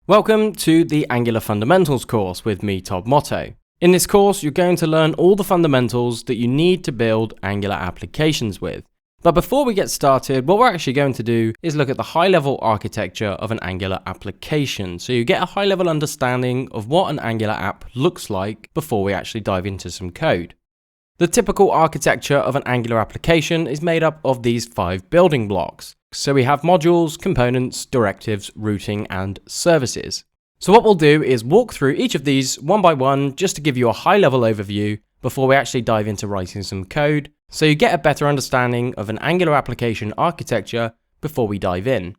Welcome to the Angular Fundamentals course with me, Todd Motto. In this course, you're going to learn all the fundamentals that you need to build Angular applications with. But before we get started, what we're actually going to do is look at the high-level architecture of an Angular application, so you get a high-level understanding of what an Angular app looks like before we actually dive into some code. The typical architecture of an Angular application is made up of these 5 building blocks. So we have modules, components, directives, routing, and services. So what we'll do is walk through each of these one by one just to give you a high-level overview before we actually dive into writing some code, so you get a better understanding of an Angular application architecture before we dive in.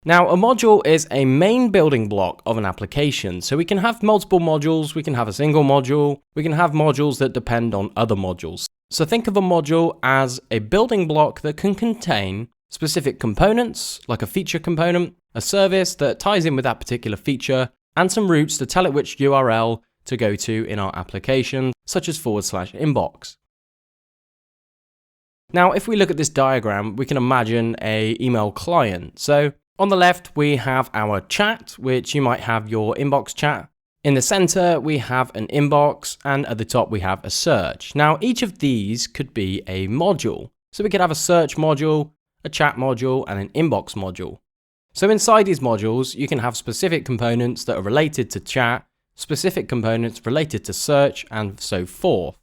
Now, a module is a main building block of an application, so we can have multiple modules, we can have a single module, we can have modules that depend on other modules. So think of a module as a building block that can contain specific components, like a feature component, a service that ties in with that particular feature, and some routes to tell it which URL to go to in our application, such as /inbox. Now, if we look at this diagram, we can imagine an email client. So on the left, we have our chat, which you might have your inbox chat. In the center, we have an inbox, and at the top, we have a search. Now, each of these could be a module. So we could have a search module, a chat module, and an inbox module. So inside these modules, you can have specific components that are related to chat, specific components related to search, and so forth.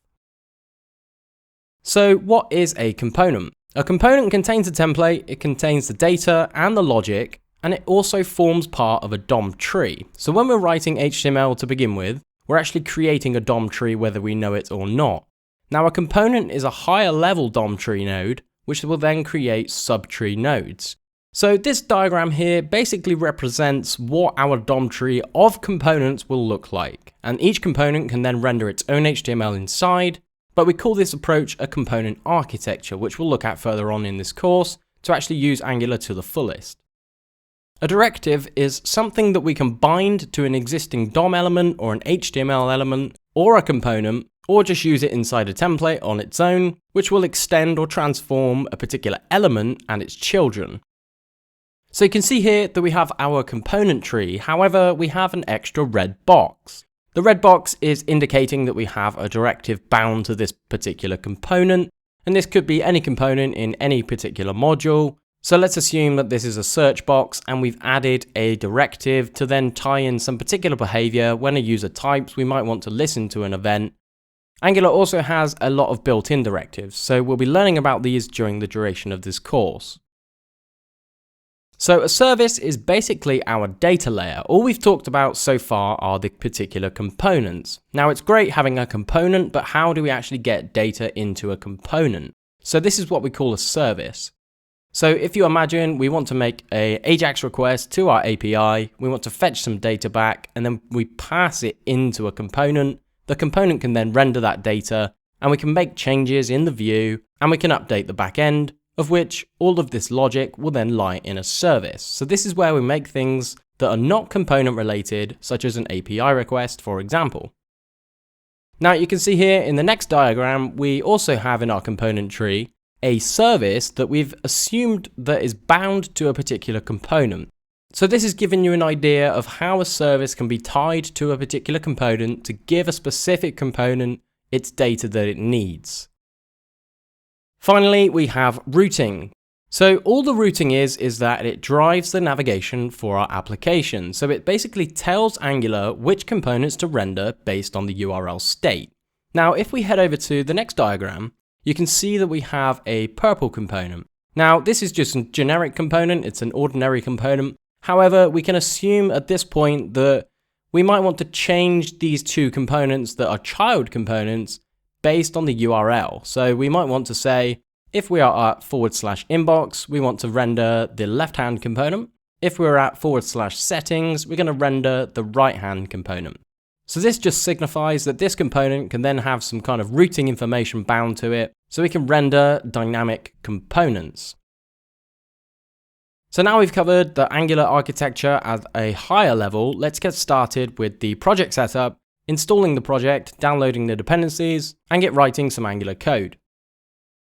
So what is a component? A component contains a template, it contains the data and the logic, and it also forms part of a DOM tree. So when we're writing HTML to begin with, we're actually creating a DOM tree whether we know it or not. Now, a component is a higher level DOM tree node, which will then create subtree nodes. So this diagram here basically represents what our DOM tree of components will look like. And each component can then render its own HTML inside, but we call this approach a component architecture, which we'll look at further on in this course to actually use Angular to the fullest. A directive is something that we can bind to an existing DOM element or an HTML element or a component, or just use it inside a template on its own, which will extend or transform a particular element and its children. So you can see here that we have our component tree, however, we have an extra red box. The red box is indicating that we have a directive bound to this particular component, and this could be any component in any particular module. So let's assume that this is a search box and we've added a directive to then tie in some particular behavior when a user types. We might want to listen to an event. Angular also has a lot of built-in directives, so we'll be learning about these during the duration of this course. So a service is basically our data layer. All we've talked about so far are the particular components. Now, it's great having a component, but how do we actually get data into a component? So this is what we call a service. So if you imagine we want to make an AJAX request to our API, we want to fetch some data back, and then we pass it into a component. The component can then render that data, and we can make changes in the view, and we can update the back end, of which all of this logic will then lie in a service. So this is where we make things that are not component related, such as an API request, for example. Now you can see here in the next diagram, we also have in our component tree a service that we've assumed that is bound to a particular component. So this is giving you an idea of how a service can be tied to a particular component to give a specific component its data that it needs. Finally, we have routing. So all the routing is that it drives the navigation for our application. So it basically tells Angular which components to render based on the URL state. Now, if we head over to the next diagram, you can see that we have a purple component. Now, this is just a generic component, it's an ordinary component. However, we can assume at this point that we might want to change these two components that are child components based on the URL. So we might want to say, if we are at /inbox, we want to render the left-hand component. If we're at /settings, we're going to render the right-hand component. So this just signifies that this component can then have some kind of routing information bound to it, so we can render dynamic components. So now we've covered the Angular architecture at a higher level, let's get started with the project setup, installing the project, downloading the dependencies, and get writing some Angular code.